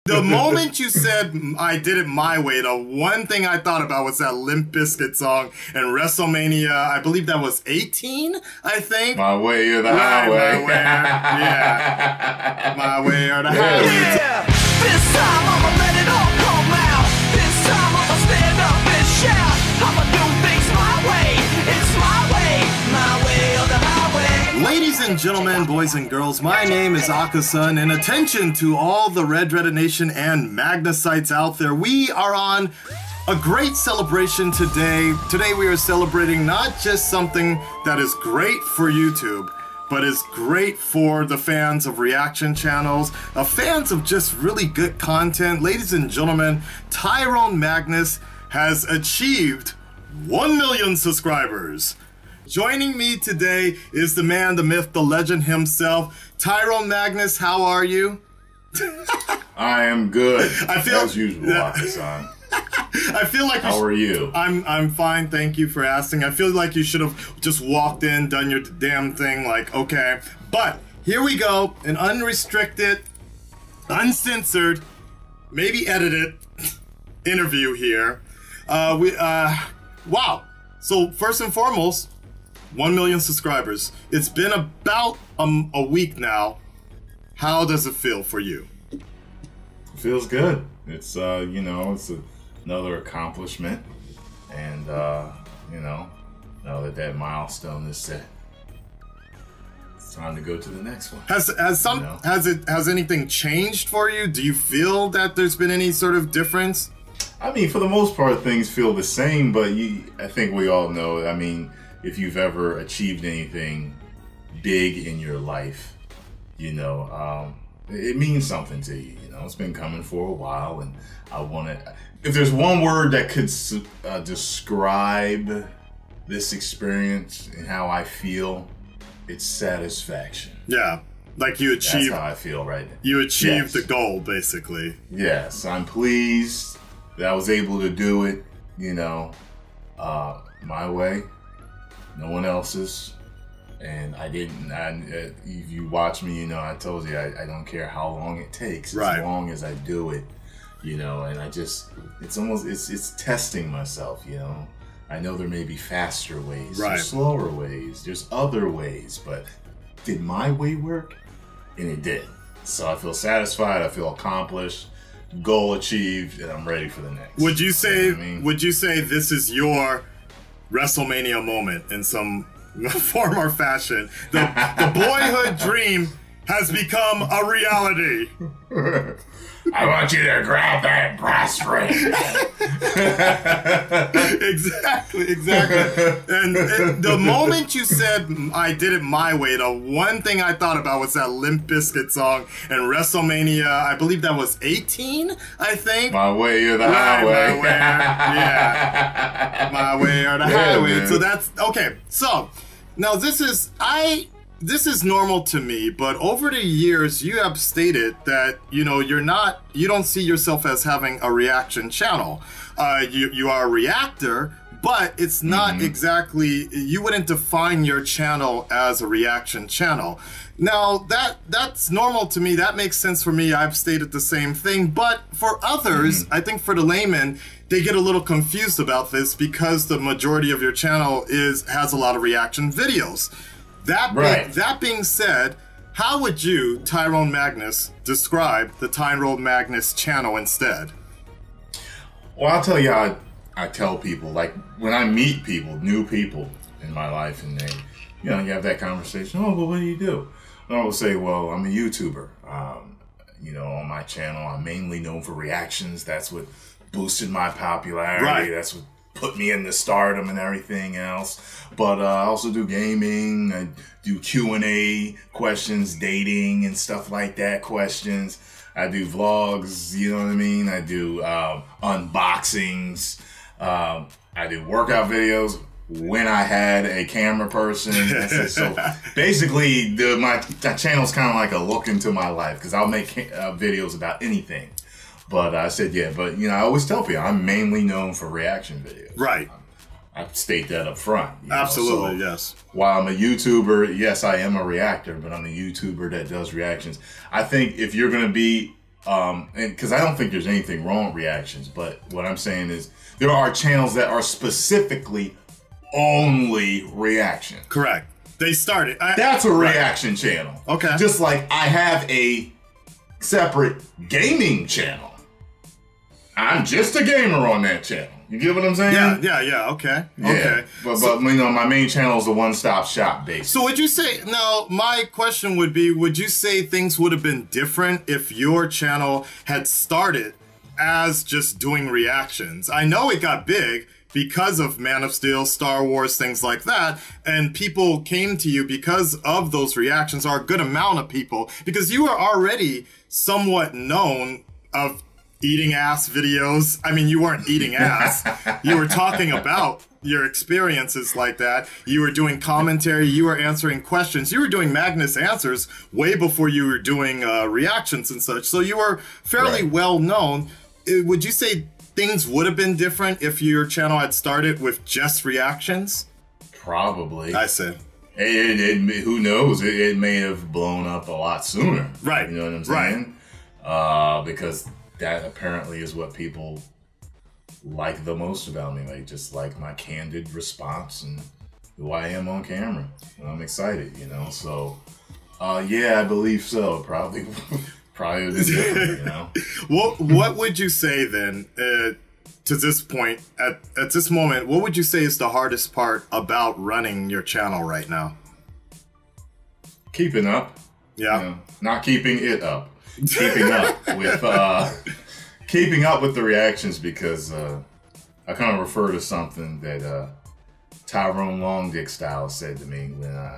The moment you said I did it my way, the one thing I thought about was that Limp Bizkit song in WrestleMania. I believe that was 18, I think. My way or the highway. My way, yeah. My way or the highway. Yeah, this time I'ma let it all come out. This time I'ma stand up and shout. I'ma do things my way. It's my way or the highway. Ladies and gentlemen, boys and girls, my name is Akasun, and attention to all the Red Dreaded Nation and Magnacites out there. We are on a great celebration today. Today we are celebrating not just something that is great for YouTube, but is great for the fans of reaction channels, fans of just really good content. Ladies and gentlemen, Tyrone Magnus has achieved 1 million subscribers. Joining me today is the man, the myth, the legend himself. Tyrone Magnus, how are you? I am good. I feel as usual, Akasan. I feel like how are you? I'm fine, thank you for asking. I feel like you should have just walked in, done your damn thing, like, okay. But here we go, an unrestricted, uncensored, maybe edited interview here. Wow. So first and foremost, 1 million subscribers. It's been about a week now. How does it feel for you? It feels good. It's you know, it's another accomplishment, and you know, now that milestone is set, it's time to go to the next one. Has anything changed for you? Do you feel that there's been any sort of difference? I mean, for the most part, things feel the same, but I think we all know. I mean, if you've ever achieved anything big in your life, you know, it means something to you. You know, it's been coming for a while, and I want to. If there's one word that could describe this experience and how I feel, it's satisfaction. Yeah, like you achieved. That's how I feel right now. You achieved the goal, basically. Yes, I'm pleased that I was able to do it. You know, my way, no one else's. And I didn't. If you watch me, you know I told you I don't care how long it takes, as long as I do it. You know, and it's testing myself. You know, I know there may be faster ways, there's slower ways, there's other ways, but did my way work? And it did. So I feel satisfied. I feel accomplished. Goal achieved, and I'm ready for the next. Would you say? You know what I mean? Would you say this is your WrestleMania moment in some form or fashion? The boyhood dream has become a reality. I want you to grab that brass ring. Exactly. And the moment you said I did it my way, the one thing I thought about was that Limp Bizkit song in WrestleMania. I believe that was 18, I think. My way or the highway. My way, yeah. My way or the highway. Man. So that's okay. So now this is normal to me, but over the years you have stated that, you know, you don't see yourself as having a reaction channel. You are a reactor, but it's not exactly, you wouldn't define your channel as a reaction channel. Now that's normal to me. That makes sense for me. I've stated the same thing, but for others, I think for the layman, they get a little confused about this because the majority of your channel has a lot of reaction videos. That being said, how would you, Tyrone Magnus, describe the Tyrone Magnus channel instead? Well, I'll tell you how I tell people, like when I meet people, new people in my life, and they, you know, you have that conversation. Oh, well, what do you do? And I will say, well, I'm a YouTuber. You know, on my channel, I'm mainly known for reactions. That's what boosted my popularity. That's what put me into stardom and everything else. But I also do gaming. I do Q&A questions, dating and stuff like that questions. I do vlogs, you know what I mean? I do unboxings. I do workout videos when I had a camera person. So basically, my channel's kind of like a look into my life, because I'll make videos about anything. But I said, yeah, but you know, I always tell people I'm mainly known for reaction videos. Right. I state that up front. Absolutely, so, yes. While I'm a YouTuber, yes, I am a reactor, but I'm a YouTuber that does reactions. I think if you're going to be And because I don't think there's anything wrong with reactions, but what I'm saying is there are channels that are specifically only reaction. Correct. They started. That's a reaction channel. Okay. Just like I have a separate gaming channel. I'm just a gamer on that channel. You get what I'm saying? Yeah. Okay. Yeah. Okay. But you know, my main channel is a one-stop shop base. So would you say, now my question would be, would you say things would have been different if your channel had started as just doing reactions? I know it got big because of Man of Steel, Star Wars, things like that, and people came to you because of those reactions, or a good amount of people, because you were already somewhat known of eating ass videos. I mean, you weren't eating ass. You were talking about your experiences like that. You were doing commentary. You were answering questions. You were doing Magnus Answers way before you were doing reactions and such. So you were fairly well known. Would you say things would have been different if your channel had started with just reactions? Probably. I said. Who knows? It may have blown up a lot sooner. Right. You know what I'm saying? Right. Because that apparently is what people like the most about me. Like, just like my candid response and who I am on camera. And I'm excited, you know? So, yeah, I believe so. Probably would be different, you know? What would you say then, to this point, at this moment, what would you say is the hardest part about running your channel right now? Keeping up. Yeah. You know, not keeping it up. Keeping up with the reactions, because I kind of refer to something that Tyrone Longdick style said to me when I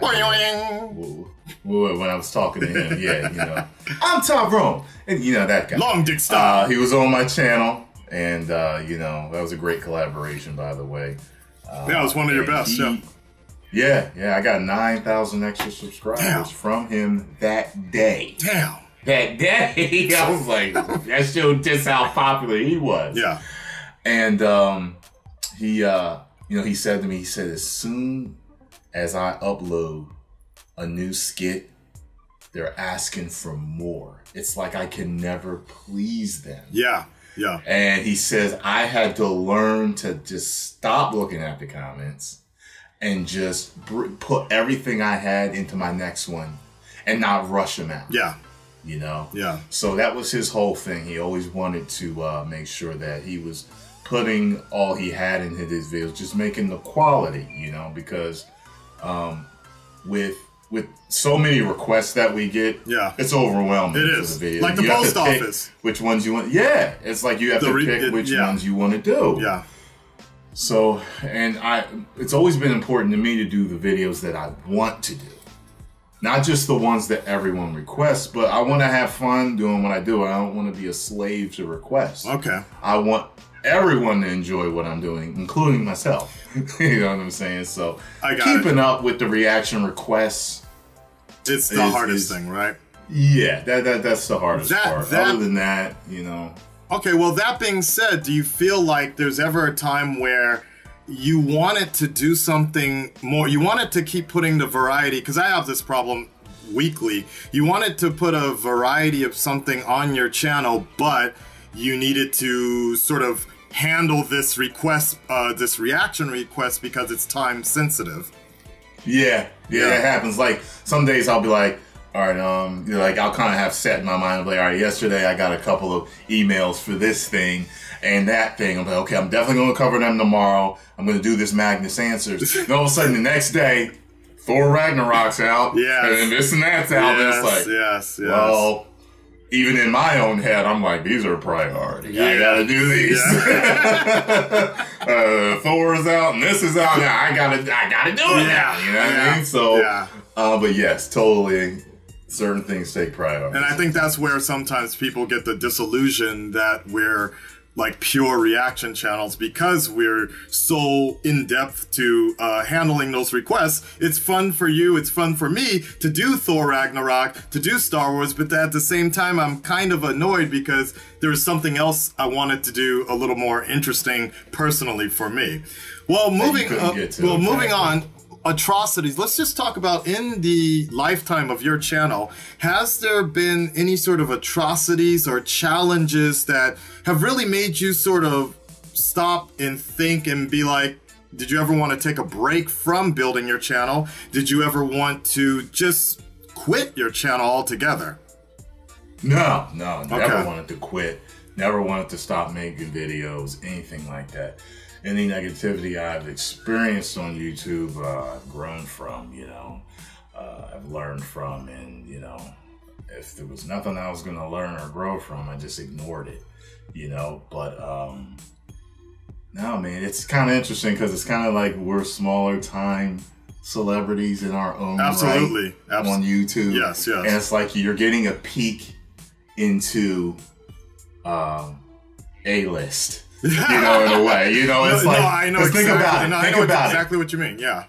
was talking to him. Yeah, you know, I'm Tyrone, and you know that guy. Longdick style. He was on my channel, and you know, that was a great collaboration, by the way. Yeah, it was one of your best. Yeah, I got 9,000 extra subscribers from him that day. Damn. That day, I was like, that showed just how popular he was. Yeah. And he, you know, he said to me, he said, as soon as I upload a new skit, they're asking for more. It's like I can never please them. Yeah. And he says, I had to learn to just stop looking at the comments and just put everything I had into my next one and not rush them out. Yeah. You know? Yeah. So that was his whole thing. He always wanted to make sure that he was putting all he had into his videos, just making the quality, you know, because with so many requests that we get, it's overwhelming. It is. For the videos. Like the you post have to pick office. which ones you want. Yeah. It's like you have to pick which ones you want to do. Yeah. So, and it's always been important to me to do the videos that I want to do. Not just the ones that everyone requests, but I want to have fun doing what I do. I don't want to be a slave to requests. Okay. I want everyone to enjoy what I'm doing, including myself. You know what I'm saying? So keeping up with the reaction requests, it's the hardest thing, right? Yeah, that's the hardest part. Other than that, you know. Okay, well, that being said, do you feel like there's ever a time where you wanted to do something more? You wanted to keep putting the variety, because I have this problem weekly. You wanted to put a variety of something on your channel, but you needed to sort of handle this request, this reaction request, because it's time sensitive. Yeah, it happens. Like some days I'll be like, all right, you know, like I'll kind of have set in my mind, like, all right, yesterday I got a couple of emails for this thing and that thing. I'm like, okay, I'm definitely going to cover them tomorrow. I'm going to do this Magnus Answers. And all of a sudden, the next day, Thor Ragnarok's out, and this and that's out. And it's like, well, even in my own head, I'm like, these are a priority. I got to do these. Thor is out, and this is out. Now I gotta do it now. You know what I mean? So, but yes, totally. Certain things take priority. And I think that's where sometimes people get the disillusion that we're like pure reaction channels, because we're so in depth to handling those requests. It's fun for you, it's fun for me to do Thor Ragnarok, to do Star Wars, but at the same time I'm kind of annoyed because there was something else I wanted to do a little more interesting personally for me. Well, moving on, atrocities. Let's just talk about in the lifetime of your channel. Has there been any sort of atrocities or challenges that have really made you sort of stop and think and be like, did you ever want to take a break from building your channel? Did you ever want to just quit your channel altogether? No, never wanted to quit. Never wanted to stop making videos, anything like that. Any negativity I've experienced on YouTube, I've grown from, you know, I've learned from, and, you know, if there was nothing I was going to learn or grow from, I just ignored it, you know. But no, man, it's kind of interesting because it's kind of like we're smaller time celebrities in our own right on YouTube. Yes. And it's like you're getting a peek into A-list. You know, in a way, you know, it's like, I know exactly, think about it. Think about exactly what you mean. Yeah.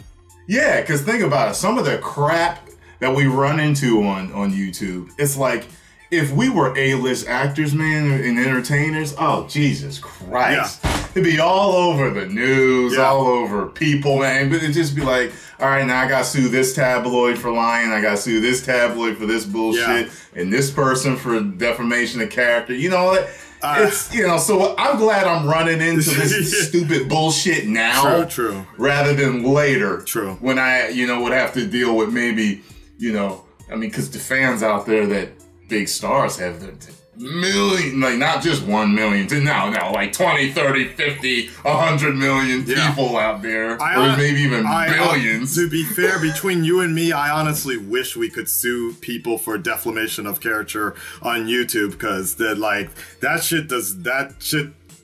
Yeah, because think about it. Some of the crap that we run into on YouTube, it's like if we were A-list actors, man, and entertainers, oh, Jesus Christ. Yeah. It'd be all over the news, all over People, man. But it'd just be like, all right, now I got to sue this tabloid for lying. I got to sue this tabloid for this bullshit. And this person for defamation of character. You know what? It's, you know, so I'm glad I'm running into this stupid bullshit now. True. Rather than later. True. When I, you know, would have to deal with maybe, you know, I mean, because the fans out there that big stars have the million, like not just 1 million, no, like 20, 30, 50, 100 million people out there, or maybe even billions. To be fair, between you and me, I honestly wish we could sue people for defamation of character on YouTube, because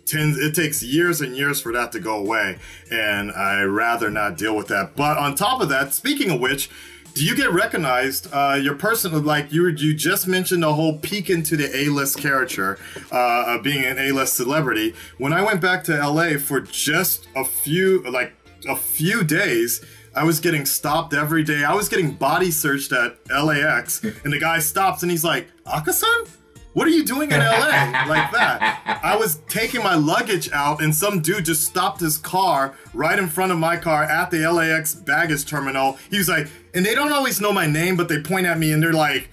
it takes years and years for that to go away, and I'd rather not deal with that. But on top of that, speaking of which, do you get recognized? Your personal, like you just mentioned the whole peek into the A-list character, of being an A-list celebrity. When I went back to LA for just a few days, I was getting stopped every day. I was getting body searched at LAX, and the guy stops and he's like, "Aka-san? What are you doing in LA?" Like that. I was taking my luggage out and some dude just stopped his car right in front of my car at the LAX baggage terminal. He was like, and they don't always know my name, but they point at me and they're like,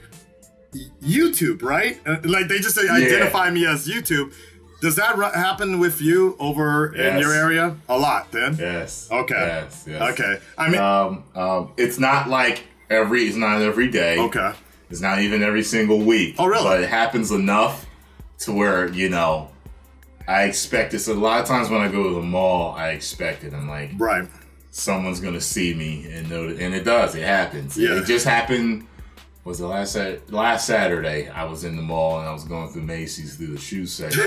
"YouTube, right?" Like they just identify me as YouTube. Does that happen with you over in your area? A lot, then? Yes. Okay. Yes. Okay. I mean, it's not like it's not every day. Okay. It's not even every single week. Oh, really? But it happens enough to where, you know, I expect it. So a lot of times when I go to the mall, I expect it. I'm like, right, someone's going to see me and know it. And it does. It happens. Yeah. It just happened. Was the last Saturday I was in the mall and I was going through Macy's through the shoe section.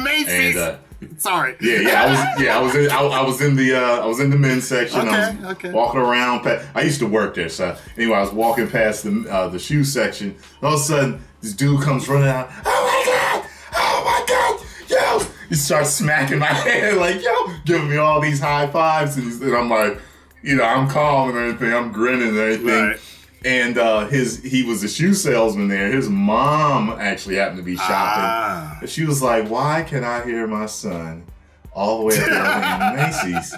Macy's. And, sorry. I was in the men's section. Okay, I was okay. walking around. I used to work there, so anyway, I was walking past the shoe section. And all of a sudden, this dude comes running out. Oh my god! Yo! He starts smacking my head like, yo, giving me all these high fives, and I'm like, you know, I'm calm and everything. I'm grinning and everything. Right. And he was a shoe salesman there. His mom actually happened to be shopping. And she was like, "Why can I hear my son all the way up in Macy's?"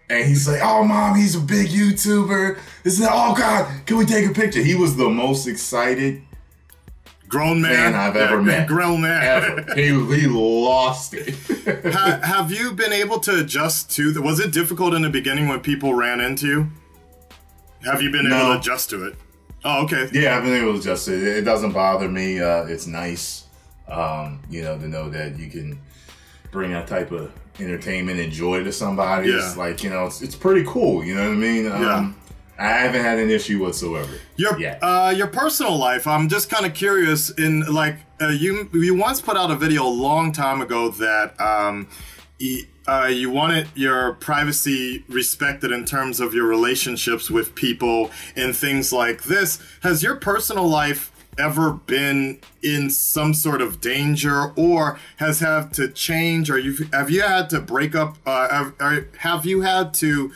And he's like, "Oh, Mom, he's a big YouTuber. Oh, God, can we take a picture?" He was the most excited grown man I've ever met. Grown man. Ever. He lost it. Have you been able to adjust to was it difficult in the beginning when people ran into you? Have you been able to adjust to it? Oh, okay. Yeah, I've been able to adjust to it. It doesn't bother me. It's nice, you know, to know that you can bring that type of entertainment and joy to somebody. It's like, you know, it's pretty cool. You know what I mean? I haven't had an issue whatsoever. Your personal life, I'm just kind of curious. In like, you once put out a video a long time ago that you wanted your privacy respected in terms of your relationships with people and things like this. Has your personal life ever been in some sort of danger, or has had to change, or have you had to break up? Have you had to,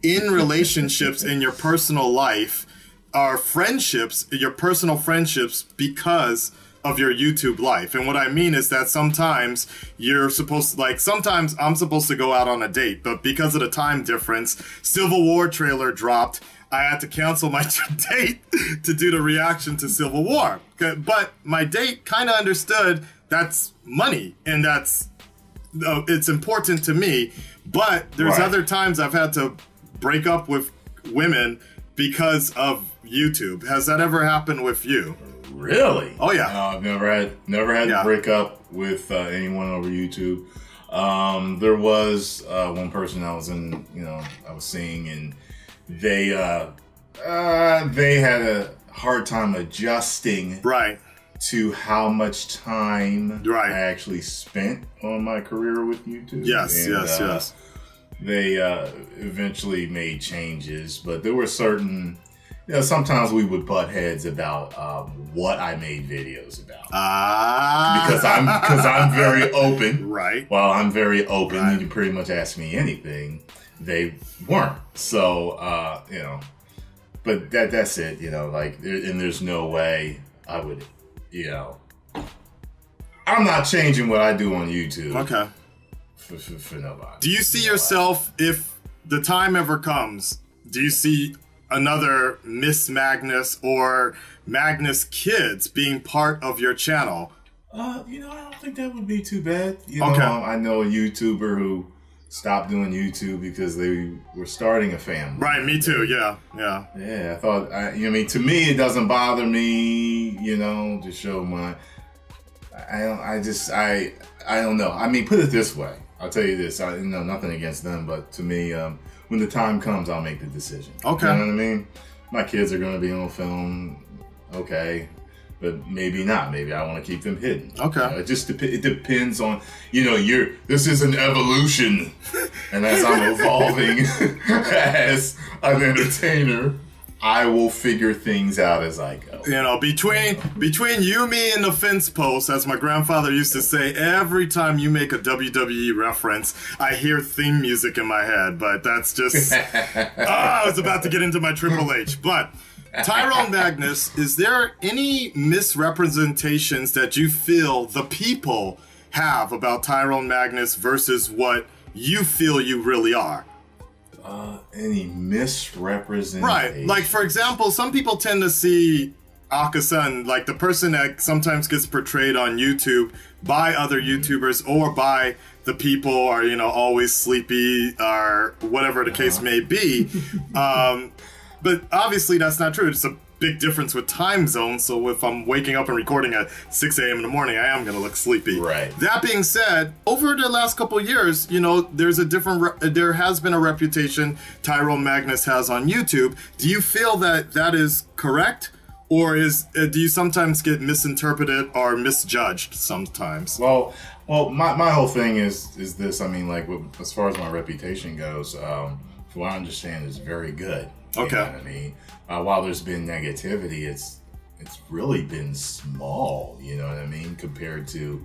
in relationships in your personal life, or friendships, your personal friendships, because of your YouTube life. And what I mean is that sometimes you're supposed to, like, sometimes I'm supposed to go out on a date, but because of the time difference, Civil War trailer dropped. I had to cancel my date to do the reaction to Civil War. But my date kind of understood that's money and that's it's important to me. But there's other times I've had to break up with women because of YouTube. Has that ever happened with you? Really? Oh yeah. No, I've never had to break up with anyone over YouTube. There was one person I was I was seeing, and they had a hard time adjusting to how much time I actually spent on my career with YouTube. Yes, and, yes. They eventually made changes, but there were certain, sometimes we would butt heads about what I made videos about. Because I'm very open. While I'm very open, you can pretty much ask me anything. They weren't. So, but that's it, and there's no way I would, I'm not changing what I do on YouTube. Okay. For nobody. Do you see yourself, if the time ever comes, do you see another Miss Magnus or Magnus Kids being part of your channel? I don't think that would be too bad. I know a YouTuber who stopped doing YouTube because they were starting a family. Right, me too. Yeah. I thought, to me, it doesn't bother me, to show my. I don't know. I mean, put it this way. I'll tell you this. Nothing against them, but to me, when the time comes, I'll make the decision. Okay. You know what I mean? My kids are going to be on film. Okay. But maybe not. Maybe I want to keep them hidden. Okay. It depends on, this is an evolution. And as I'm evolving as an entertainer, I will figure things out as I go. Between you, me, and the fence post, as my grandfather used to say, every time you make a WWE reference, I hear theme music in my head. But that's just... I was about to get into my Triple H. But Tyrone Magnus, is there any misrepresentations that you feel the people have about Tyrone Magnus versus what you feel you really are? Any misrepresentation? Right. Like, for example, some people tend to see Akasan, like the person that sometimes gets portrayed on YouTube by other YouTubers or by the people are, always sleepy or whatever the case may be. But obviously that's not true. It's a big difference with time zones. So if I'm waking up and recording at 6 a.m. in the morning, I am going to look sleepy. Right. That being said, over the last couple of years, there has been a reputation Tyrone Magnus has on YouTube. Do you feel that that is correct? Or do you sometimes get misinterpreted or misjudged sometimes? Well, my whole thing is this. I mean, like, as far as my reputation goes, from what I understand, is very good. Okay. You know what I mean? While there's been negativity, it's really been small, you know what I mean, compared to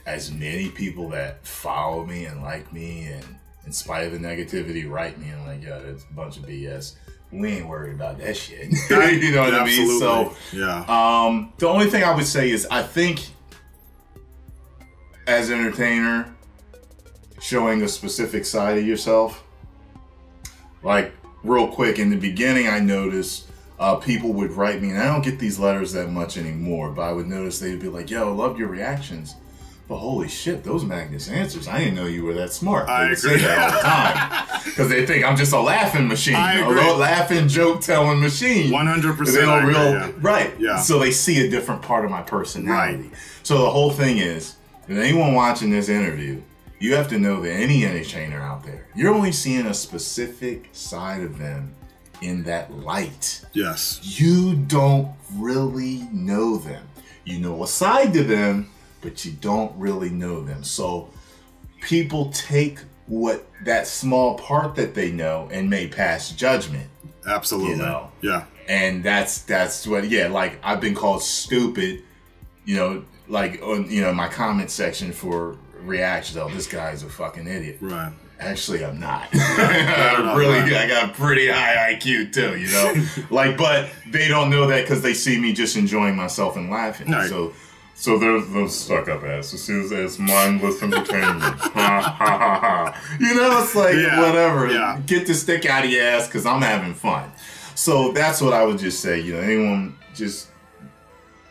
as many people that follow me and like me, and in spite of the negativity, write me and like, yeah, that's a bunch of BS. We ain't worried about that shit. You know what I mean? So, yeah. The only thing I would say is I think as an entertainer, showing a specific side of yourself, like, real quick, in the beginning, I noticed people would write me, and I don't get these letters that much anymore, but I would notice they'd be like, yo, I loved your reactions. But holy shit, those Magnus answers, I didn't know you were that smart. They would say that all the time. Because they think I'm just a laughing machine. A laughing, joke-telling machine. 100%. Right. Yeah. So they see a different part of my personality. Right. So the whole thing is, if anyone watching this interview, you have to know that any entertainer out there, you're only seeing a specific side of them in that light. Yes. You don't really know them. You know a side to them, but you don't really know them. So people take that small part that they know and may pass judgment. Absolutely. Yeah. And that's what, like, I've been called stupid, like, on, my comment section for reactions. Oh, this guy's a fucking idiot. Right. Actually, I'm not. I got pretty high IQ too, you know? Like, but they don't know that because they see me just enjoying myself and laughing. Right. So they're those stuck up ass. As soon as it's mindless entertainment. Ha ha ha ha. You know, it's like, whatever. Yeah. Get the stick out of your ass because I'm having fun. So that's what I would just say. You know, anyone just,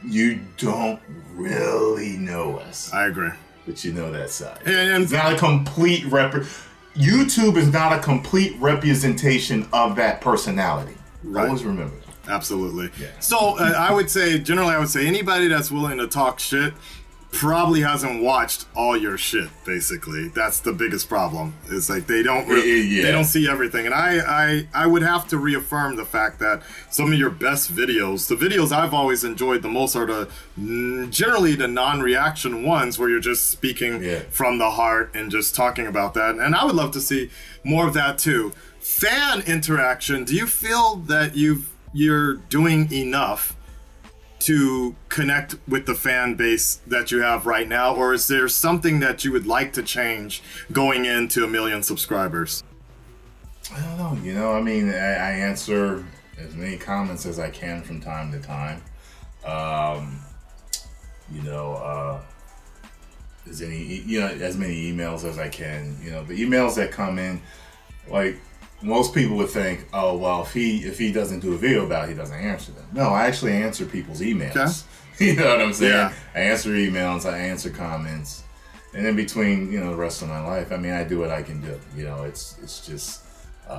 you don't really know us. I agree. But you know that side. And it's not a complete YouTube is not a complete representation of that personality. Right. Always remember that. Absolutely. Yeah. So I would say anybody that's willing to talk shit probably hasn't watched all your shit. Basically, that's the biggest problem. It's like they don't they don't see everything. And I would have to reaffirm the fact that some of your best videos, the videos I've always enjoyed the most, are generally the non-reaction ones where you're just speaking from the heart and just talking about that. And I would love to see more of that too. Fan interaction. Do you feel that you're doing enough to connect with the fan base that you have right now, or is there something that you would like to change going into 1 million subscribers? I don't know. You know, I mean, I answer as many comments as I can from time to time. As many emails as I can. You know, the emails that come in, like, most people would think, oh, well, if he doesn't do a video about it, he doesn't answer them. No, I actually answer people's emails. Okay. You know what I'm saying? Yeah. I answer emails, I answer comments. And in between, you know, the rest of my life, I mean, I do what I can do. You know, it's just...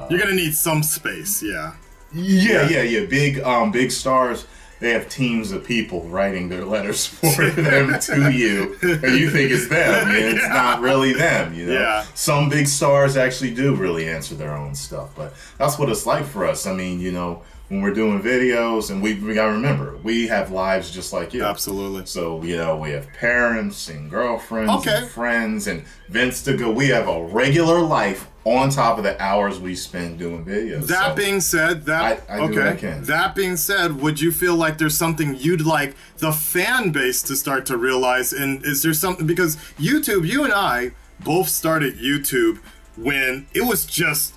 You're going to need some space, Yeah. Big stars, they have teams of people writing their letters for them to you, and you think it's them, and it's not really them, you know? Yeah. Some big stars actually do really answer their own stuff, but that's what it's like for us. I mean, you know, when we're doing videos, and we got to remember, we have lives just like you. Absolutely. So, you know, we have parents and girlfriends and friends and events to go. We have a regular life on top of the hours we spend doing videos. That being said, I do what I can. That being said, would you feel like there's something you'd like the fan base to start to realize? And is there something, because YouTube, you and I both started YouTube when it was just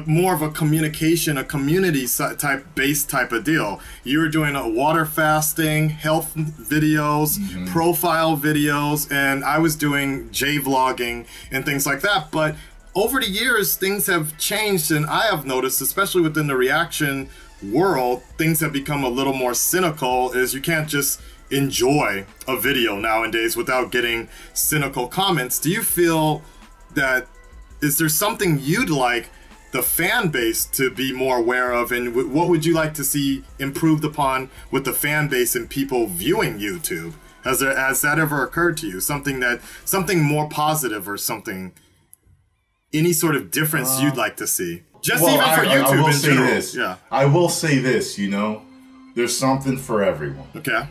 more of a communication, a community type of deal. You were doing a water fasting, health videos, profile videos, and I was doing J-vlogging and things like that. But over the years, things have changed, and I have noticed, especially within the reaction world, things have become a little more cynical, as you can't just enjoy a video nowadays without getting cynical comments. Do you feel that, is there something you'd like the fan base to be more aware of, and what would you like to see improved upon with the fan base and people viewing YouTube? Has that ever occurred to you? Something more positive, or something, any sort of difference you'd like to see? Just even for YouTube I will in say general. This. Yeah. I will say this, you know, there's something for everyone. Okay.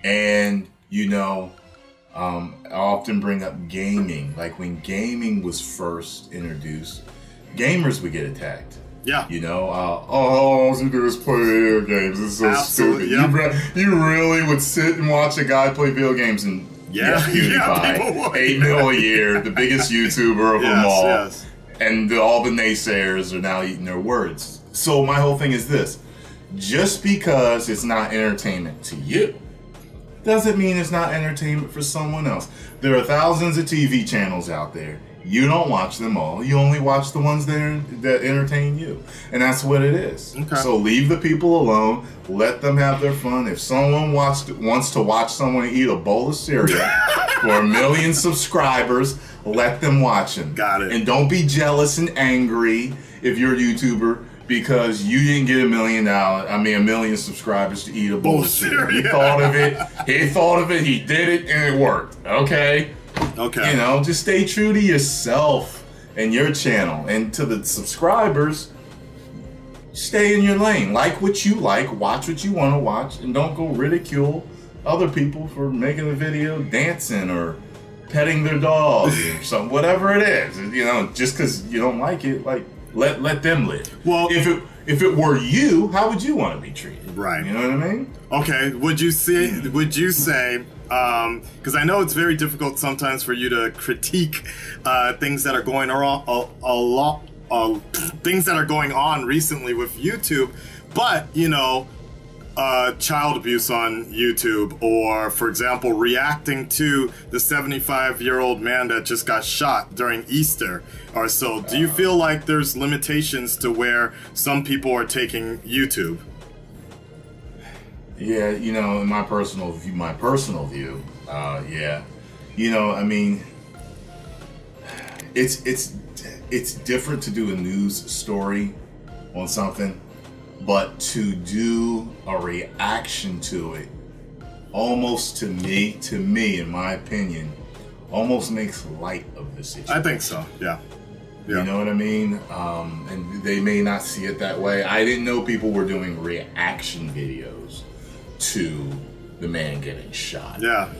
And, you know, I often bring up gaming. Like when gaming was first introduced, gamers would get attacked. Yeah. You know, all you do is play video games. It's so stupid. Yeah. You really would sit and watch a guy play video games and PewDiePie, 8 mil a year, the biggest YouTuber of them all. Yes. And all the naysayers are now eating their words. So my whole thing is this. Just because it's not entertainment to you doesn't mean it's not entertainment for someone else. There are thousands of TV channels out there. You don't watch them all. You only watch the ones that entertain you. And that's what it is. Okay. So leave the people alone. Let them have their fun. If someone wants to watch someone eat a bowl of cereal for 1 million subscribers, let them watch them. Got it. And don't be jealous and angry if you're a YouTuber because you didn't get $1 million subscribers to eat a bowl of cereal. He thought of it. He did it, and it worked. Okay? Okay. You know, just stay true to yourself and your channel. And to the subscribers, stay in your lane. Like what you like, watch what you want to watch, and don't go ridicule other people for making a video dancing or petting their dog or something, whatever it is. You know, just because you don't like it, like let them live. Well, if it were you, how would you want to be treated? Right. You know what I mean? Okay. Would you say because I know it's very difficult sometimes for you to critique things that are going on, things that are going on recently with YouTube, but you know, child abuse on YouTube, or for example, reacting to the 75-year-old man that just got shot during Easter or so. Do you feel like there's limitations to where some people are taking YouTube? Yeah, you know, in my personal view, yeah, you know, I mean, it's different to do a news story on something, but to do a reaction to it, almost to me, in my opinion, almost makes light of the situation. I think so. Yeah. You know what I mean? And they may not see it that way. I didn't know people were doing reaction videos to the man getting shot. Yeah.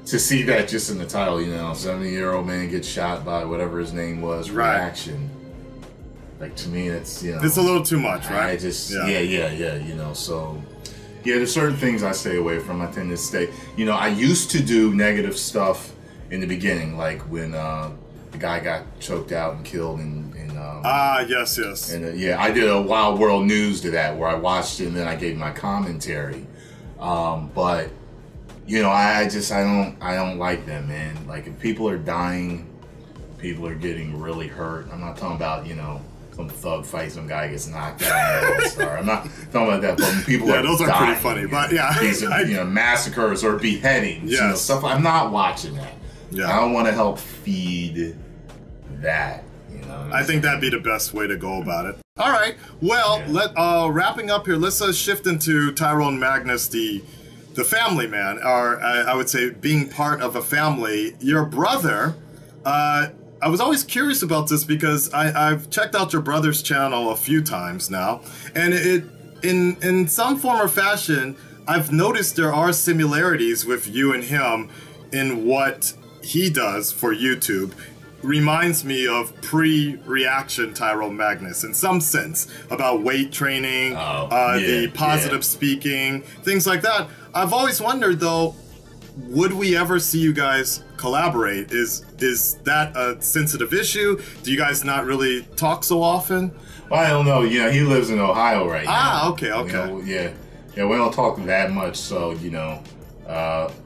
To see that just in the title, you know, 70-year-old man gets shot by whatever his name was, reaction. Like, to me, it's, you know, it's a little too much, right? I just, yeah, you know, so, yeah, there's certain things I stay away from. I tend to stay, you know, I used to do negative stuff in the beginning, like when the guy got choked out and killed in yes. And yeah, I did a Wild World News to that where I watched it and then I gave my commentary. But you know, I don't like them, man. Like, if people are dying, people are getting really hurt. I'm not talking about, you know, some thug fight, some guy gets knocked out. I'm not talking about that. But when people are those dying, are pretty funny. But yeah, these are, you know, massacres or beheadings, you know, stuff. I'm not watching that. Yeah, I don't want to help feed that. You know, I think that'd be the best way to go about it. All right. Well, wrapping up here, let's shift into Tyrone Magnus, the family man, or I would say being part of a family. Your brother, I was always curious about this because I've checked out your brother's channel a few times now, and in some form or fashion, I've noticed there are similarities with you and him in what he does for YouTube. Reminds me of pre-reaction Tyrone Magnus in some sense, about weight training, the positive speaking, things like that. I've always wondered though, would we ever see you guys collaborate? Is that a sensitive issue? Do you guys not really talk so often? Well, I don't know. You know, he lives in Ohio right now. Okay. You know, yeah, we don't talk that much, so, you know,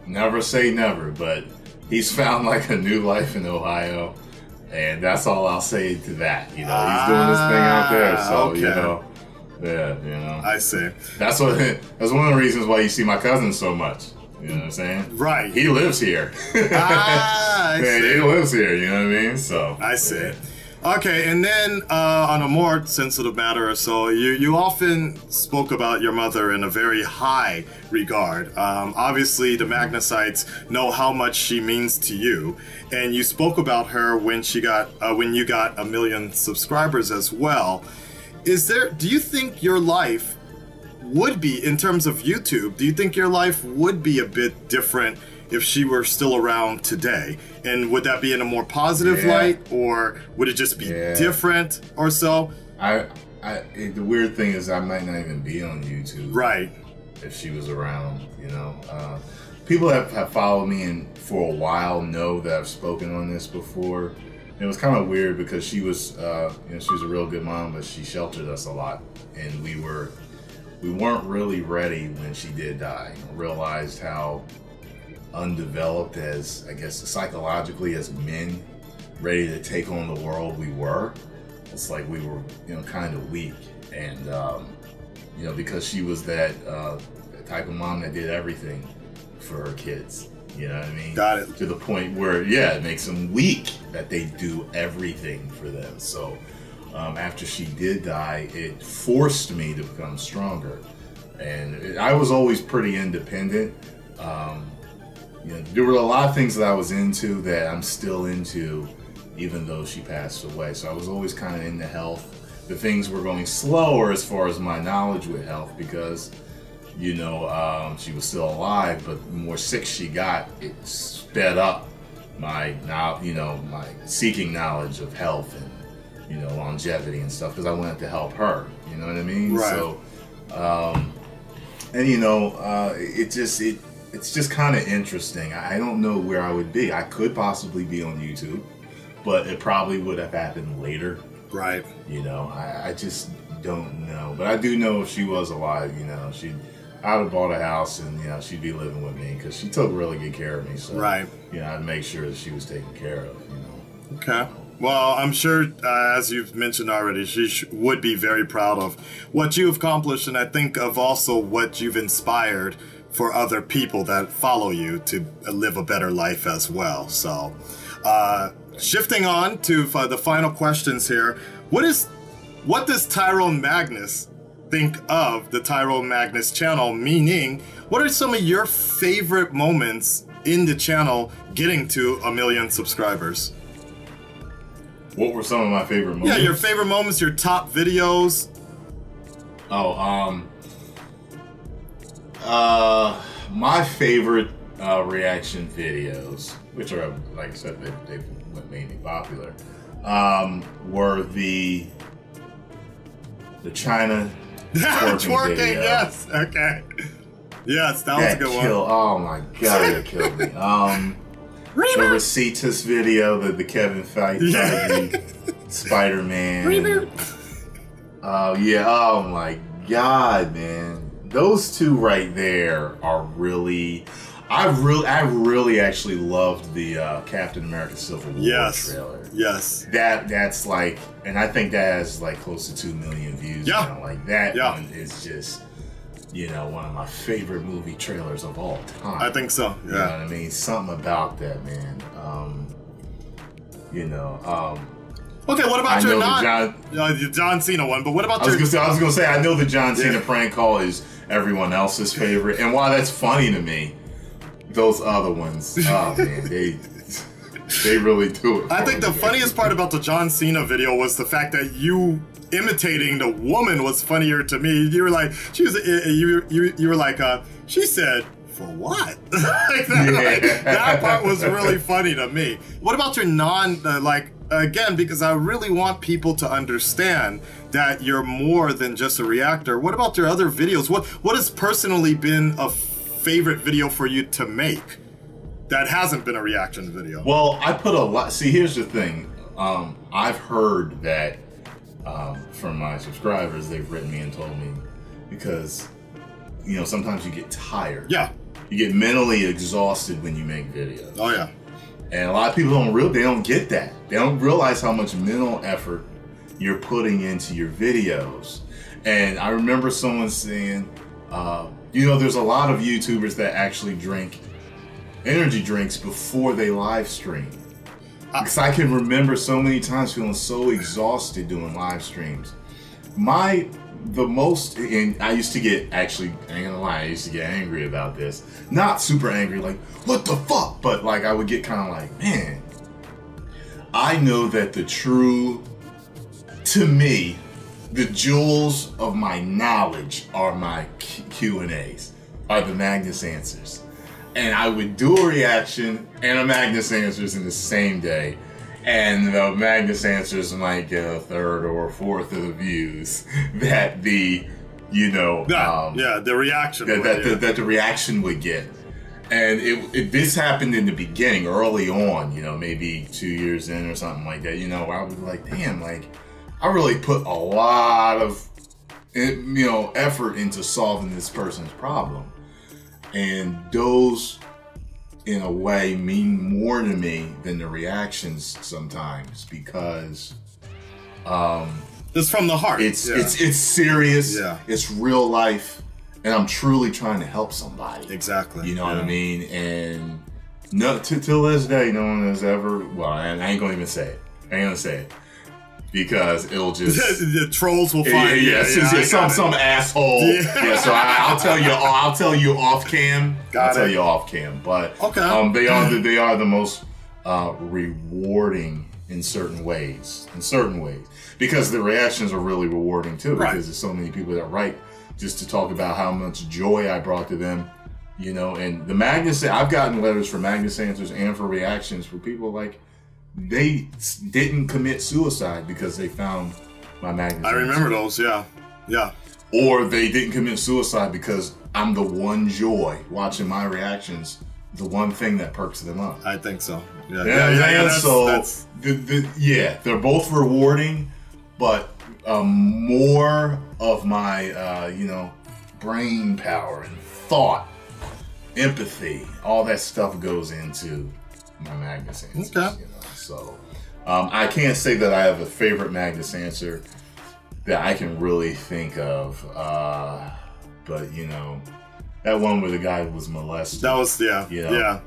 never say never, but he's found like a new life in Ohio, and that's all I'll say to that. You know, he's doing his thing out there, so, you know, yeah, you know. I see. That's one of the reasons why you see my cousin so much. You know what I'm saying? Right. He lives here. I see. Yeah, he lives here, you know what I mean? So. I see. Okay, and then on a more sensitive matter or so, you often spoke about your mother in a very high regard. Obviously, the Magnusites know how much she means to you, and you spoke about her when you got 1 million subscribers as well. Do you think your life would be, in terms of YouTube, do you think your life would be a bit different if she were still around today? And would that be in a more positive light, or would it just be different or so? The weird thing is I might not even be on YouTube. Right. If she was around, you know. People have followed me and for a while know that I've spoken on this before. And it was kind of weird because she was, you know, she was a real good mom, but she sheltered us a lot. And we weren't really ready when she did die. I realized how undeveloped, as I guess psychologically as men, ready to take on the world we were. It's like we were, you know, kind of weak, and you know, because she was that type of mom that did everything for her kids. You know what I mean? Got it. To the point where, yeah, it makes them weak that they do everything for them. So after she did die, it forced me to become stronger, and I was always pretty independent. You know, there were a lot of things that I was into that I'm still into, even though she passed away. So I was always kind of into health. The things were going slower as far as my knowledge with health because, you know, she was still alive, but the more sick she got, it sped up my seeking knowledge of health and, you know, longevity and stuff, because I wanted to help her. You know what I mean? Right. So, and you know, it's just kind of interesting. I don't know where I would be. I could possibly be on YouTube, but it probably would have happened later. Right. You know, I just don't know. But I do know if she was alive, you know, I'd have bought a house and, you know, she'd be living with me because she took really good care of me. So, right. You know, I'd make sure that she was taken care of, you know. Okay. Well, I'm sure, as you've mentioned already, she would be very proud of what you've accomplished, and I think of also what you've inspired for other people that follow you to live a better life as well. So, shifting on to the final questions here, what does Tyrone Magnus think of the Tyrone Magnus channel? Meaning, what are some of your favorite moments in the channel getting to 1 million subscribers? What were some of my favorite moments? Yeah, your favorite moments, your top videos. Oh, my favorite reaction videos, which are, like I said, they went mainly popular, were the China twerking video. Yes, okay. Yes, that was a good one. Oh my god, it killed me. The Recetus video, the Kevin Feige, Spider-Man. Yeah, oh my god, man. Those two right there are really... I really actually loved the Captain America Civil War trailer. Yes. That's like... And I think that has like close to 2 million views now. Like that one is just... You know, one of my favorite movie trailers of all time. I think so, yeah. You know what I mean? Something about that, man. Okay, what about your John Cena one? But what about I was gonna say, I know the John Cena prank call is everyone else's favorite, and while that's funny to me, those other ones, oh man, they really do it. I think the funniest part about the John Cena video was the fact that you imitating the woman was funnier to me. You were like, you were like, she said, for what? Like that part was really funny to me. What about your again, because I really want people to understand that you're more than just a reactor. What about your other videos? What has personally been a favorite video for you to make that hasn't been a reaction video? Well, I put a lot. See, here's the thing. I've heard that from my subscribers, they've written me and told me, because, you know, sometimes you get tired. Yeah. You get mentally exhausted when you make videos. Oh yeah. And a lot of people they don't get that. They don't realize how much mental effort you're putting into your videos. And I remember someone saying, you know, there's a lot of YouTubers that actually drink energy drinks before they live stream. Because I can remember so many times feeling so exhausted doing live streams. And I used to get, actually, I ain't gonna lie, I used to get angry about this. Not super angry, like, what the fuck? But like, I would get kind of like, man, I know that to me, the jewels of my knowledge are my Q&As, are the Magnus Answers. And I would do a reaction and a Magnus Answers in the same day. And the Magnus Answers might get a third or a fourth of the views that the, you know... the reaction that the reaction would get. And this happened in the beginning, early on, you know, maybe 2 years in or something like that. You know, I was like, damn, like, I really put a lot of, you know, effort into solving this person's problem. And those, in a way, mean more to me than the reactions sometimes, because it's from the heart. It's serious. Yeah. It's real life, and I'm truly trying to help somebody. Exactly. You know what I mean? And till this day, no one has ever. Well, I ain't gonna even say it. I ain't gonna say it. Because it'll just the trolls will find some asshole. Yeah, so I'll tell you off cam. I'll tell you off cam. But they are the most rewarding in certain ways. Because the reactions are really rewarding too. Because there's so many people that write just to talk about how much joy I brought to them. You know, and the Magnus, I've gotten letters for Magnus Answers and for reactions for people like, they didn't commit suicide because they found my Magnus Answers. I remember those, yeah. Or they didn't commit suicide because I'm the one joy watching my reactions, the one thing that perks them up. I think so. Yeah, yeah, they're both rewarding, but more of my, you know, brain power and thought, empathy, all that stuff goes into my Magnus answers. Okay. You know? So I can't say that I have a favorite Magnus answer that I can really think of, but you know, that one where the guy was molested. That was that you know,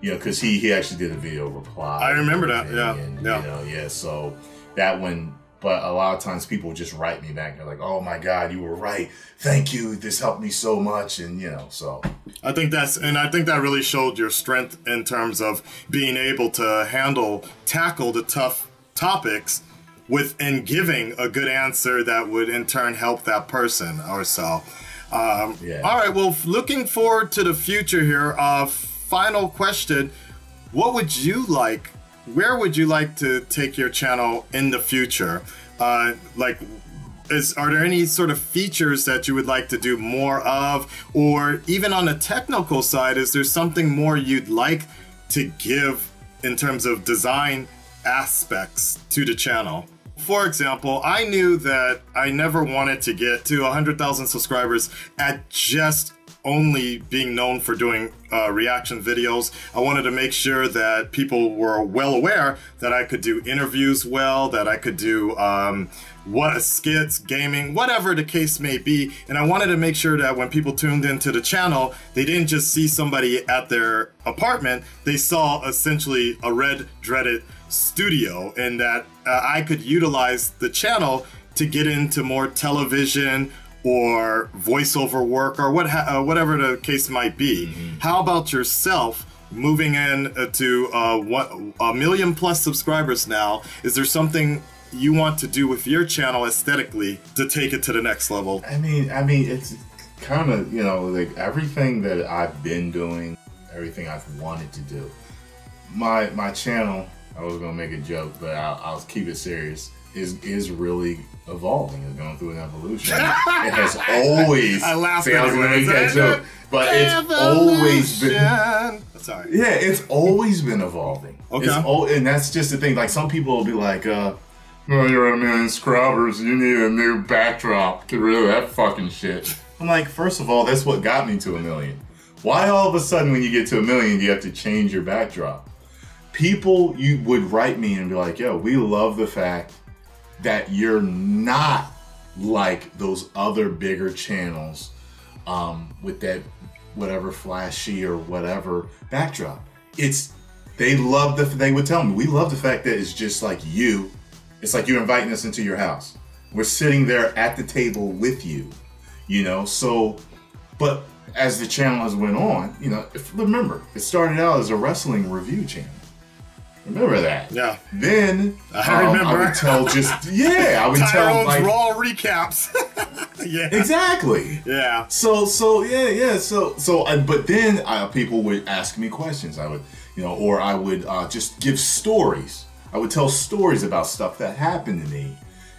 because he actually did a video reply. I remember that. And, Yeah. you know, yeah. So that one. But a lot of times people just write me back. They're like, "Oh my God, you were right. Thank you. This helped me so much." And you know, so I think that really showed your strength in terms of being able to tackle the tough topics and giving a good answer that would in turn help that person or so. yeah. All right. Well, looking forward to the future here. Final question: what would you like? Where would you like to take your channel in the future? Are there any sort of features that you would like to do more of? Or even on the technical side, is there something more you'd like to give in terms of design aspects to the channel? For example, I knew that I never wanted to get to 100,000 subscribers at just only being known for doing reaction videos. I wanted to make sure that people were well aware that I could do interviews well, that I could do skits, gaming, whatever the case may be. And I wanted to make sure that when people tuned into the channel, they didn't just see somebody at their apartment, they saw essentially a red dreaded studio, and that I could utilize the channel to get into more television or voiceover work or whatever the case might be. Mm-hmm. How about yourself moving in to 1 million plus subscribers now? Is there something you want to do with your channel aesthetically to take it to the next level? I mean, it's kind of, you know, like everything that I've been doing, everything I've wanted to do. My channel, I was gonna make a joke, but I'll keep it serious. Is really evolving. It's going through an evolution. It has always. I laughed at that joke, but it's always been. Sorry. Yeah, it's always been evolving. Okay. And that's just the thing. Like some people will be like, "Oh, you're at 1 million subscribers. You need a new backdrop. Get rid of that fucking shit." I'm like, first of all, that's what got me to 1 million. Why all of a sudden, when you get to 1 million, do you have to change your backdrop? People, you would write me and be like, "Yo, we love the fact that you're not like those other bigger channels with that whatever flashy or whatever backdrop." They would tell me, "We love the fact that it's just like you. It's like you're inviting us into your house. We're sitting there at the table with you, you know?" So, but as the channel has went on, you know, remember, it started out as a wrestling review channel. Remember that? Yeah. Then I remember. I would tell I would tell like Raw recaps. Yeah. Exactly. Yeah. So but then people would ask me questions. I would, you know, or I would just give stories. I would tell stories about stuff that happened to me.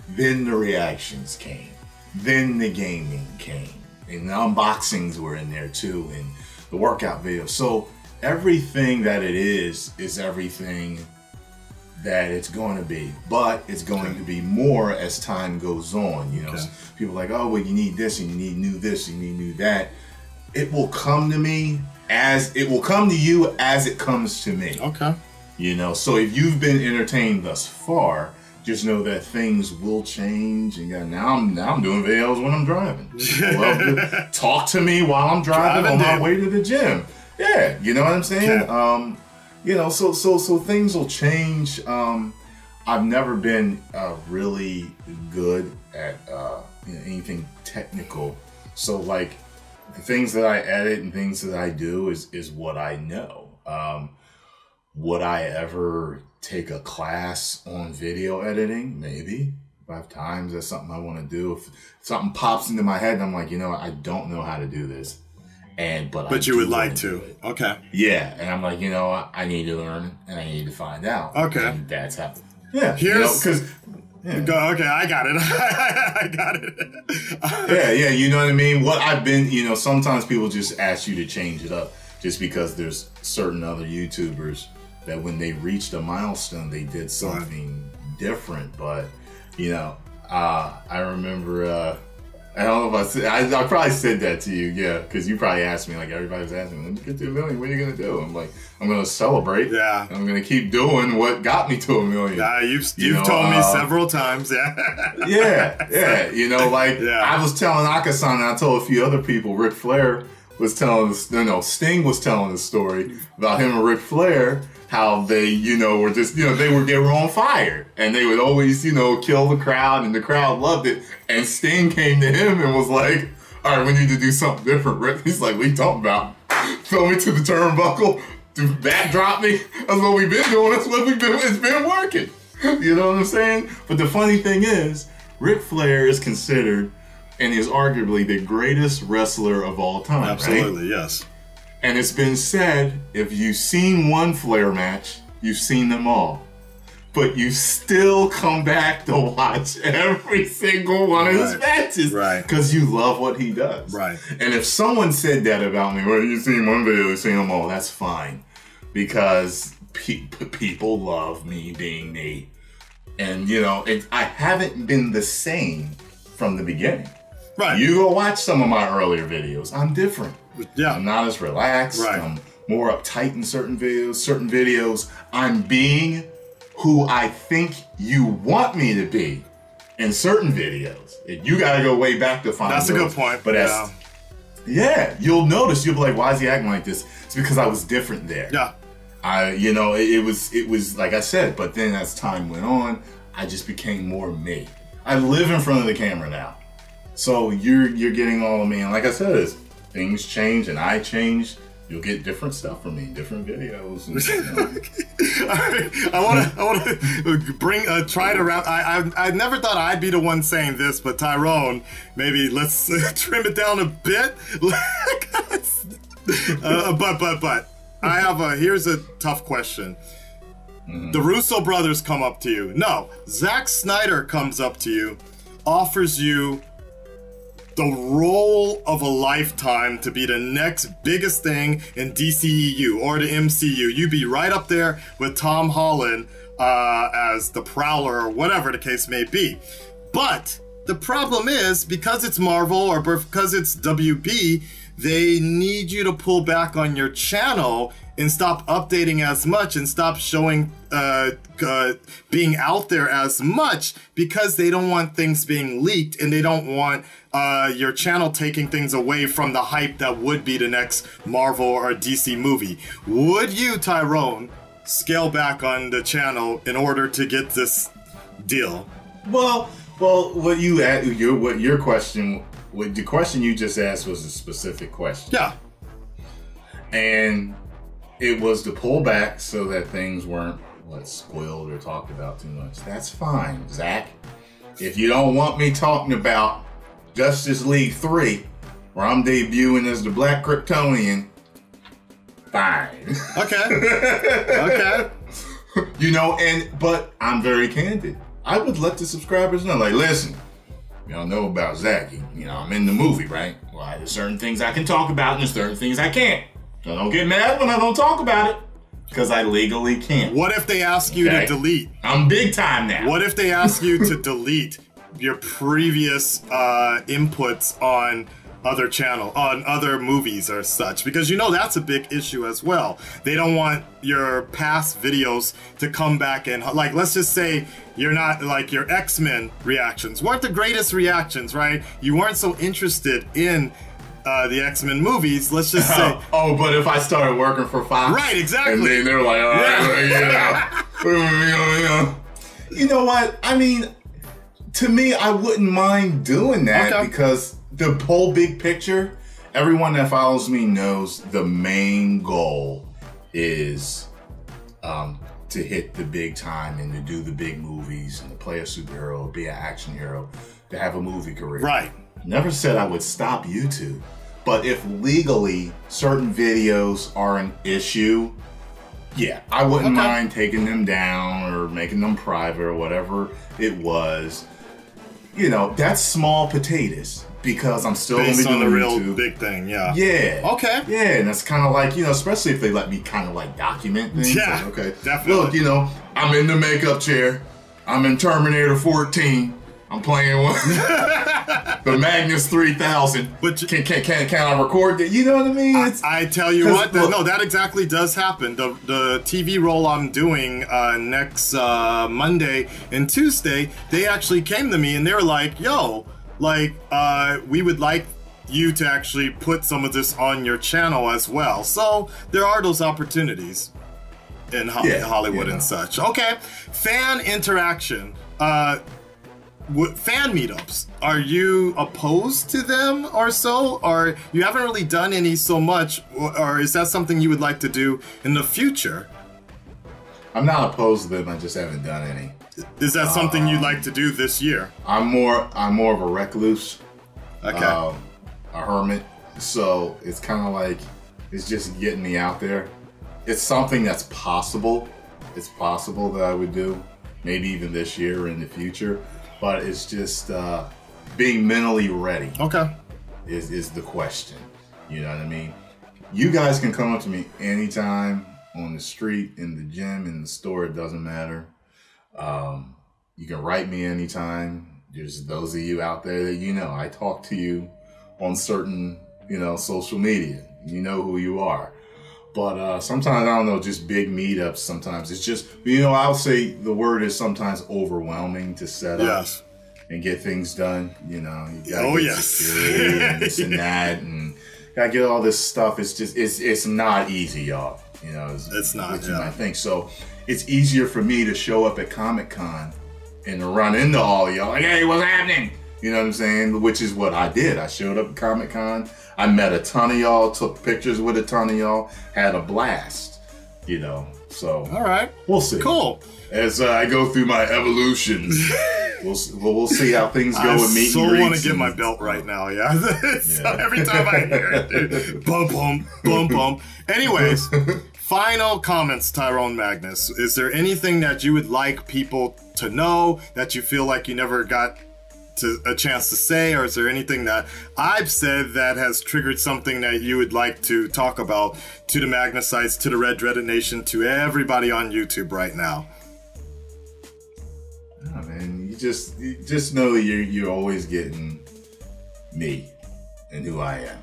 Then the reactions came. Then the gaming came. And the unboxings were in there too, and the workout videos. So everything that it is everything that it's going to be, but it's going to be more as time goes on. You know, people are like, "Oh, well, you need this, and you need new this, and you need new that." It will come to me as it will come to you as it comes to me. Okay. You know, so if you've been entertained thus far, just know that things will change. And now I'm doing videos when I'm driving. Love to talk to me while I'm driving on my way to the gym. Yeah, you know what I'm saying? Okay. You know, so things will change. I've never been really good at you know, anything technical. So like the things that I edit and things that I do is what I know. Would I ever take a class on video editing? Maybe. If I have time, that's something I want to do. If something pops into my head and I'm like, you know what, I don't know how to do this. But you would like to. Okay. Yeah. And I'm like, you know, I need to learn and I need to find out. Okay. And that's how. Yeah. Here's, Okay, I got it. I got it. Yeah, you know what I mean? What I've been, sometimes people just ask you to change it up just because there's certain other YouTubers that when they reached a milestone, they did something different. But, I remember, I don't know if I probably said that to you, yeah, because you probably asked me, like everybody's asking me, when you get to $1 million, what are you going to do? I'm like, I'm going to celebrate. Yeah. I'm going to keep doing what got me to $1 million. Yeah, you've told me several times, yeah. I was telling Akasan, and I told a few other people, Ric Flair was telling, Sting was telling the story about him and Ric Flair, how they, were just, they were on fire. And they would always, kill the crowd, and the crowd loved it. And Sting came to him and was like, all right, we need to do something different, Rick. He's like, what are you talking about? Throw me to the turnbuckle, backdrop me. That's what we've been doing. It's been working. You know what I'm saying? But the funny thing is, Ric Flair is considered and is arguably the greatest wrestler of all time. Absolutely, right? Yes. And it's been said, if you've seen one Flair match, you've seen them all. But you still come back to watch every single one of his matches. Right. Because you love what he does. Right. And if someone said that about me, well, you've seen one video, you've seen them all, that's fine. Because people love me being me. And, I haven't been the same from the beginning. Right. You go watch some of my earlier videos. I'm different. Yeah. I'm not as relaxed. Right. I'm more uptight in certain videos. Certain videos, I'm being who I think you want me to be in certain videos. You got to go way back to find That's those. a good point. But you'll notice. You'll be like, why is he acting like this? It's because I was different there. Yeah. It was like I said. But then as time went on, I just became more me. I live in front of the camera now, so you're getting all of me. And like I said, as things change and I change, you'll get different stuff from me, different videos. And, I want to try to wrap. I never thought I'd be the one saying this, but Tyrone, maybe let's trim it down a bit. But I have here's a tough question. Mm-hmm. The Russo brothers come up to you. No, Zack Snyder comes up to you, offers you the role of a lifetime to be the next biggest thing in DCEU or the MCU. You'd be right up there with Tom Holland as the Prowler or whatever the case may be. But the problem is, because it's Marvel or because it's WB, they need you to pull back on your channel and stop updating as much and stop showing being out there as much, because they don't want things being leaked and they don't want your channel taking things away from the hype that would be the next Marvel or DC movie. Would you, Tyrone, scale back on the channel in order to get this deal? Well, what your question, the question you just asked was a specific question. Yeah. And it was to pull back so that things weren't spoiled or talked about too much. That's fine, Zach. If you don't want me talking about Justice League 3, where I'm debuting as the Black Kryptonian, fine. Okay. Okay. But I'm very candid. I would let the subscribers know, like, listen, y'all know about Zach. I'm in the movie, right? Well, there's certain things I can talk about and there's certain things I can't. So don't get mad when I don't talk about it, because I legally can't. What if they ask you to delete? I'm big time now. What if they ask you to delete your previous inputs on other movies or such? Because that's a big issue as well. They don't want your past videos to come back and, like, let's just say you're not, like, your X-Men reactions weren't the greatest reactions, right? You weren't so interested in the X-Men movies, let's just say. But if I started working for Fox. Right, exactly. And then they're like, all right, You know what? I mean, to me, I wouldn't mind doing that because the whole big picture, everyone that follows me knows the main goal is to hit the big time and to do the big movies and to play a superhero, be an action hero, to have a movie career. Right. Never said I would stop YouTube, but if legally certain videos are an issue, Yeah, I wouldn't mind taking them down or making them private or whatever it was. You know, that's small potatoes because I'm still going to be doing the real YouTube. big thing, yeah. Yeah. Okay. Yeah, and that's kind of like, you know, especially if they let me kind of like document things. Yeah, Like, okay, definitely. look, you know, I'm in the makeup chair. I'm in Terminator 14. I'm playing one. The Magnus 3000. But can I record that? You know what I mean? I tell you 'cause what, look- no, that exactly does happen. The TV role I'm doing next Monday and Tuesday, they actually came to me and they were like, yo, like, we would like you to actually put some of this on your channel as well. So there are those opportunities in Hollywood and such. Okay, fan interaction. Fan meetups, are you opposed to them or so? Or you haven't really done any so much, or is that something you would like to do in the future? I'm not opposed to them. I just haven't done any. Is that something you'd like to do this year? I'm more of a recluse. Okay. A hermit. So it's kind of like, it's just getting me out there. It's something that's possible. It's possible that I would do, maybe even this year or in the future. But it's just being mentally ready. Okay. Is the question. You know what I mean? You guys can come up to me anytime on the street, in the gym, in the store. It doesn't matter. You can write me anytime. There's those of you out there that you know. I talk to you on certain, you know, social media. You know who you are. But sometimes, I don't know, just big meetups sometimes. It's just, you know, I'll say the word is sometimes overwhelming to set up and get things done. You know, you gotta get security and this and that, and gotta get all this stuff. It's just, it's not easy, y'all. You know, it's not, what you might think. So it's easier for me to show up at Comic-Con and to run into all y'all like, hey, what's happening? You know what I'm saying? Which is what I did. I showed up at Comic-Con. I met a ton of y'all, took pictures with a ton of y'all, had a blast, you know. So, all right, we'll see. Cool. As I go through my evolutions, we'll see how things go with meet and greets. I so want to get my belt right now, yeah. So every time I hear it, dude, bum, bum, bum, bum. Anyways, final comments, Tyrone Magnus. Is there anything that you would like people to know that you feel like you never got a chance to say, or is there anything that I've said that has triggered something that you would like to talk about to the Magnusites, to the Red Dreaded Nation, to everybody on YouTube right now? Oh, man, you just know that you're always getting me and who I am.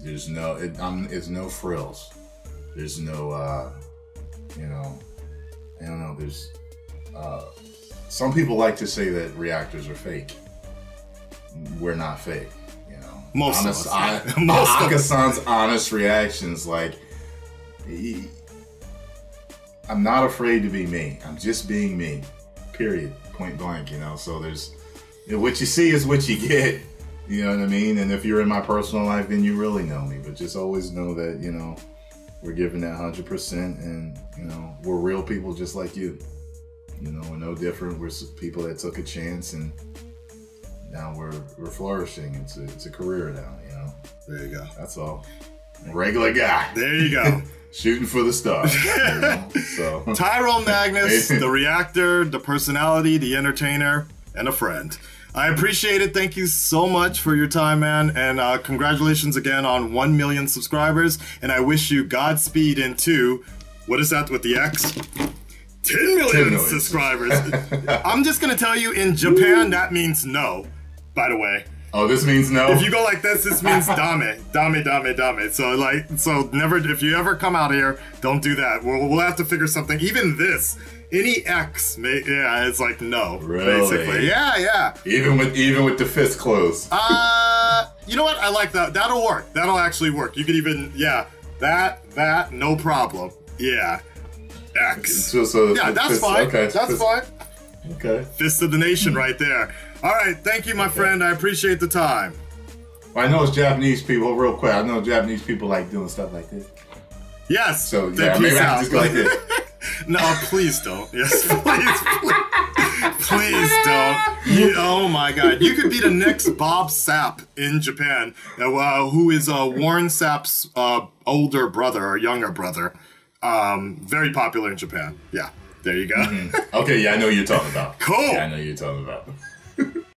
There's no it's no frills. There's no you know, I don't know. There's some people like to say that reactors are fake. We're not fake, you know. Most of us. Akasan's honest reactions, like, I'm not afraid to be me. I'm just being me. Period. Point blank, you know. So there's, you know, what you see is what you get. You know what I mean? And if you're in my personal life, then you really know me. But just always know that, you know, we're giving that 100%, and, you know, we're real people just like you. You know, we're no different. We're people that took a chance, and now we're flourishing. It's a career now, you know. There you go. That's all. A regular guy. There you go. Shooting for the stars. You know? So Tyrone Magnus, the reactor, the personality, the entertainer, and a friend. I appreciate it. Thank you so much for your time, man. And congratulations again on 1 million subscribers. And I wish you Godspeed into, what is that with the X? 10 million subscribers. I'm just going to tell you, in Japan, that means no, by the way. Oh, this means no? If you go like this means dame. Dame, dame, dame. So never, if you ever come out here, don't do that. We'll have to figure something. Even this, any X, it's like no, really? Basically. Yeah. Even with the fist closed. You know what? I like that. That'll work. That'll actually work. You could even, that, no problem. Yeah. X. So yeah, that's fist, fine. Okay. That's fine. Okay. Fist of the nation right there. All right, thank you, my friend. I appreciate the time. Well, I know it's Japanese people, real quick. I know Japanese people like doing stuff like this. Yes. So, yeah, maybe I can just go like this. No, please don't. Yes, please don't. Oh my God, you could be the next Bob Sapp in Japan, who is Warren Sapp's older brother or younger brother. Very popular in Japan. Yeah, there you go. Okay, yeah, I know who you're talking about. Cool. Yeah, I know who you're talking about.